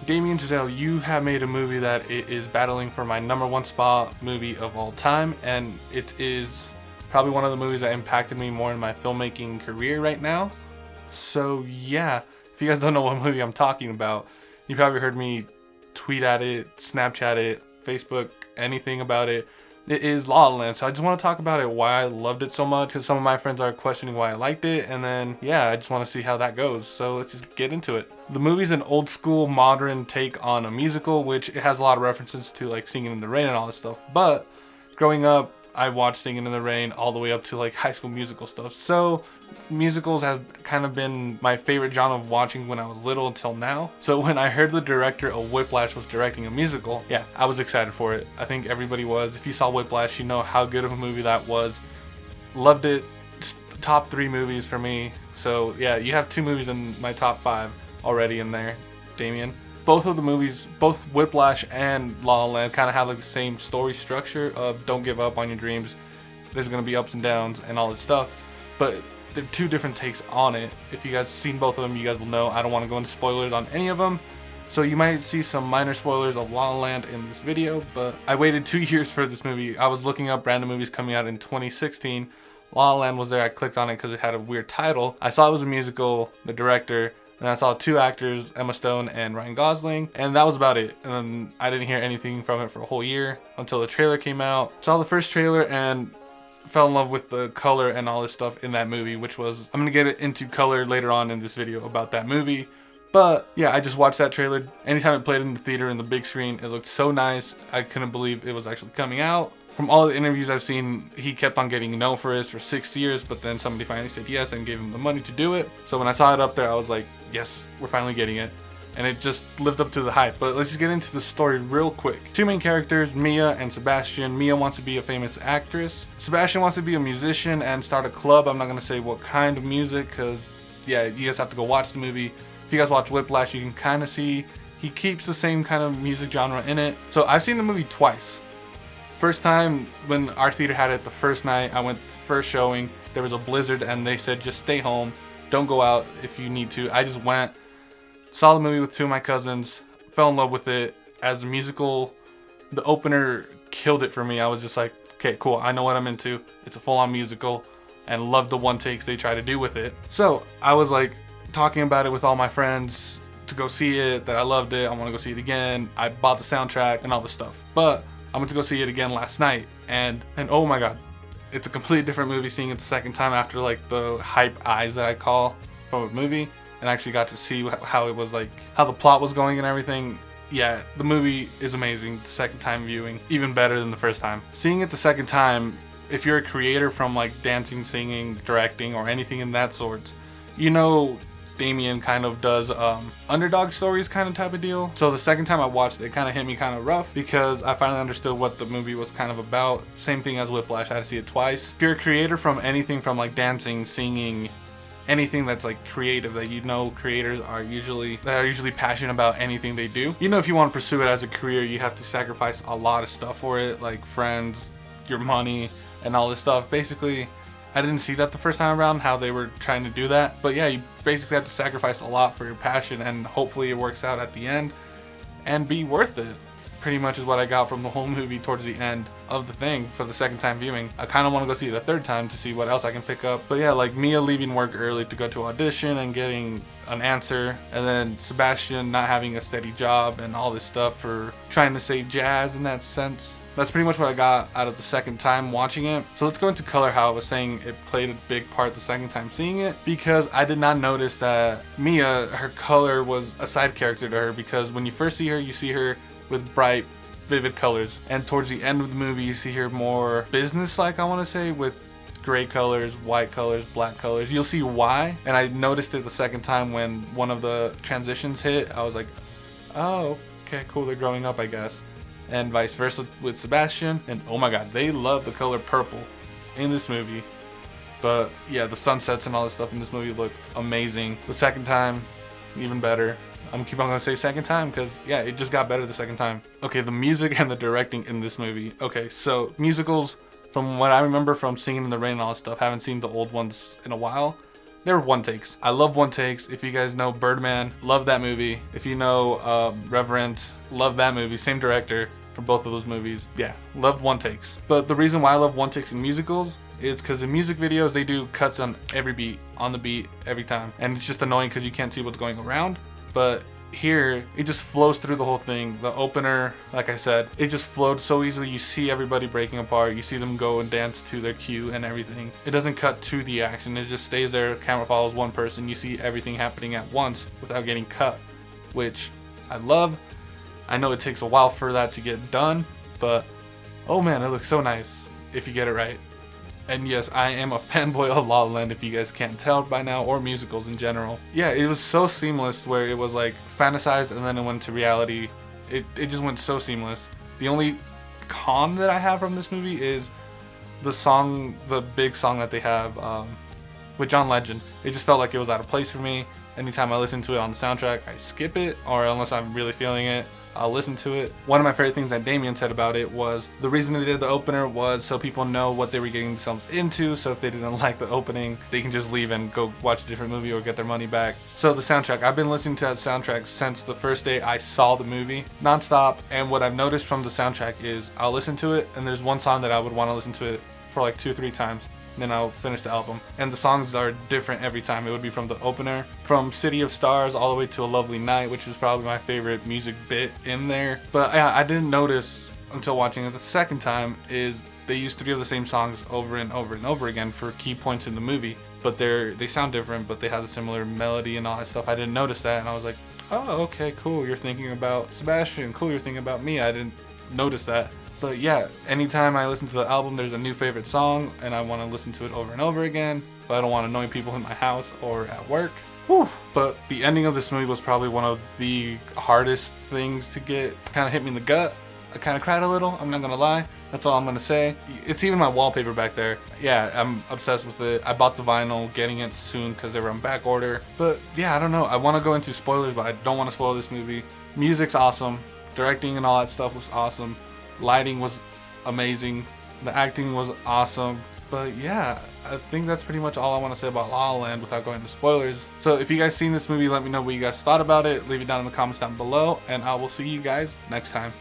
Damien Giselle, you have made a movie that it is battling for my #1 spot movie of all time, and it is probably one of the movies that impacted me more in my filmmaking career right now. So yeah, if you guys don't know what movie I'm talking about, you probably heard me tweet at it, Snapchat it, Facebook, anything about it. It is La La Land. So I just want to talk about it, why I loved it so much, because some of my friends are questioning why I liked it, and then yeah, I just want to see how that goes. So let's just get into it. The movie's an old school modern take on a musical, which it has a lot of references to like Singing in the Rain and all this stuff. But growing up, I watched Singing in the Rain all the way up to like High School Musical stuff. So musicals have kind of been my favorite genre of watching when I was little until now. So when I heard the director of Whiplash was directing a musical, yeah, I was excited for it. I think everybody was. If you saw Whiplash, you know how good of a movie that was. Loved it. Top 3 movies for me. So yeah, you have 2 movies in my top 5 already in there, Damien. Both of the movies, both Whiplash and La La Land, kind of have like the same story structure of don't give up on your dreams. There's gonna be ups and downs and all this stuff, but they're 2 different takes on it. If you guys have seen both of them, you guys will know. I don't want to go into spoilers on any of them, so you might see some minor spoilers of La La Land in this video. But I waited 2 years for this movie. I was looking up random movies coming out in 2016. La La Land was there. I clicked on it because it had a weird title. I saw it was a musical, the director. And I saw 2 actors, Emma Stone and Ryan Gosling, and that was about it. And then I didn't hear anything from it for a whole year until the trailer came out. Saw the first trailer and fell in love with the color and all this stuff in that movie, which was, I'm gonna get into color later on in this video about that movie. But yeah, I just watched that trailer. Anytime it played in the theater in the big screen, it looked so nice. I couldn't believe it was actually coming out. From all the interviews I've seen, he kept on getting no for this for 6 years, but then somebody finally said yes and gave him the money to do it. So when I saw it up there, I was like, yes, we're finally getting it. And it just lived up to the hype. But let's just get into the story real quick. 2 main characters, Mia and Sebastian. Mia wants to be a famous actress. Sebastian wants to be a musician and start a club. I'm not gonna say what kind of music, because yeah, you guys have to go watch the movie. If you guys watch Whiplash, you can kind of see he keeps the same kind of music genre in it. So I've seen the movie twice. First time when our theater had it the first night, I went the first showing. There was a blizzard and they said just stay home, don't go out if you need to. I just went, saw the movie with 2 of my cousins, fell in love with it. As a musical, the opener killed it for me. I was just like, okay, cool, I know what I'm into. It's a full-on musical, and love the one takes they try to do with it. So I was like talking about it with all my friends to go see it, that I loved it, I want to go see it again. I bought the soundtrack and all this stuff. But I went to go see it again last night, and oh my god, it's a completely different movie seeing it the second time after like the hype eyes that I call from a movie, and I actually got to see how it was, like how the plot was going and everything. Yeah, the movie is amazing the second time viewing, even better than the first time. Seeing it the second time, if you're a creator from like dancing, singing, directing, or anything in that sort, you know Damien kind of does underdog stories kind of type of deal. So the second time I watched it, it kind of hit me kind of rough because I finally understood what the movie was kind of about. Same thing as Whiplash, I had to see it twice. If you're a creator from anything from like dancing, singing, anything that's like creative, that you know creators are usually passionate about anything they do. You know, if you want to pursue it as a career, you have to sacrifice a lot of stuff for it, like friends, your money, and all this stuff. Basically, I didn't see that the first time around, how they were trying to do that. But yeah, you basically have to sacrifice a lot for your passion, and hopefully it works out at the end and be worth it. Pretty much is what I got from the whole movie towards the end of the thing for the second time viewing. I kind of want to go see it a third time to see what else I can pick up. But yeah, like Mia leaving work early to go to audition and getting an answer, and then Sebastian not having a steady job and all this stuff for trying to save jazz in that sense. That's pretty much what I got out of the second time watching it. So let's go into color, how I was saying it played a big part the second time seeing it, because I did not notice that Mia, her color was a side character to her, because when you first see her, you see her with bright, vivid colors, and towards the end of the movie you see her more business-like, I want to say, with gray colors, white colors, black colors. You'll see why, and I noticed it the second time when one of the transitions hit. I was like, oh, okay, cool, they're growing up, I guess. And vice versa with Sebastian. And oh my god, they love the color purple in this movie. But yeah, the sunsets and all this stuff in this movie look amazing. The second time, even better. I'm keep on gonna say second time because yeah, it just got better the second time. Okay, the music and the directing in this movie. Okay, so musicals, from what I remember from Singing in the Rain and all that stuff, haven't seen the old ones in a while. they were one takes. I love one takes. If you guys know Birdman, love that movie. If you know Reverend, love that movie. Same director for both of those movies. Yeah, loved one takes. But the reason why I love one takes in musicals is because in music videos they do cuts on every beat, on the beat every time, and it's just annoying because you can't see what's going around. But here it just flows through the whole thing. The opener, like I said, it just flowed so easily. You see everybody breaking apart, you see them go and dance to their cue and everything. It doesn't cut to the action, it just stays there. Camera follows one person, you see everything happening at once without getting cut, which I love. I know it takes a while for that to get done, but oh man, it looks so nice if you get it right. And yes, I am a fanboy of La La Land, if you guys can't tell by now, or musicals in general. Yeah, it was so seamless where it was like fantasized and then it went to reality. It just went so seamless. The only con that I have from this movie is the song, the big song that they have with John Legend. It just felt like it was out of place for me. Anytime I listen to it on the soundtrack, I skip it, or unless I'm really feeling it, I'll listen to it. One of my favorite things that Damien said about it was the reason they did the opener was so people know what they were getting themselves into, so if they didn't like the opening, they can just leave and go watch a different movie or get their money back. So the soundtrack, I've been listening to that soundtrack since the first day I saw the movie, nonstop, and what I've noticed from the soundtrack is I'll listen to it, and there's one song that I would want to listen to it for like 2-3 times. Then I'll finish the album, and the songs are different every time. It would be from the opener, from City of Stars all the way to A Lovely Night, which is probably my favorite music bit in there. But I didn't notice until watching it the second time is they use 3 of the same songs over and over and over again for key points in the movie, but they sound different, but they have a similar melody and all that stuff. I didn't notice that, and I was like, oh, okay, cool, you're thinking about Sebastian, cool, you're thinking about me. I didn't notice that. But yeah, anytime I listen to the album, there's a new favorite song, and I want to listen to it over and over again, but I don't want to annoy people in my house or at work. Whew. But the ending of this movie was probably one of the hardest things to get. Kind of hit me in the gut. I kind of cried a little, I'm not gonna lie. That's all I'm gonna say. It's even my wallpaper back there. Yeah, I'm obsessed with it. I bought the vinyl, getting it soon because they were on back order. But yeah, I don't know. I want to go into spoilers, but I don't want to spoil this movie. Music's awesome. Directing and all that stuff was awesome. Lighting was amazing. The acting was awesome. But yeah, I think that's pretty much all I want to say about La La Land without going into spoilers. So if you guys seen this movie, let me know what you guys thought about it. Leave it down in the comments down below, and I will see you guys next time.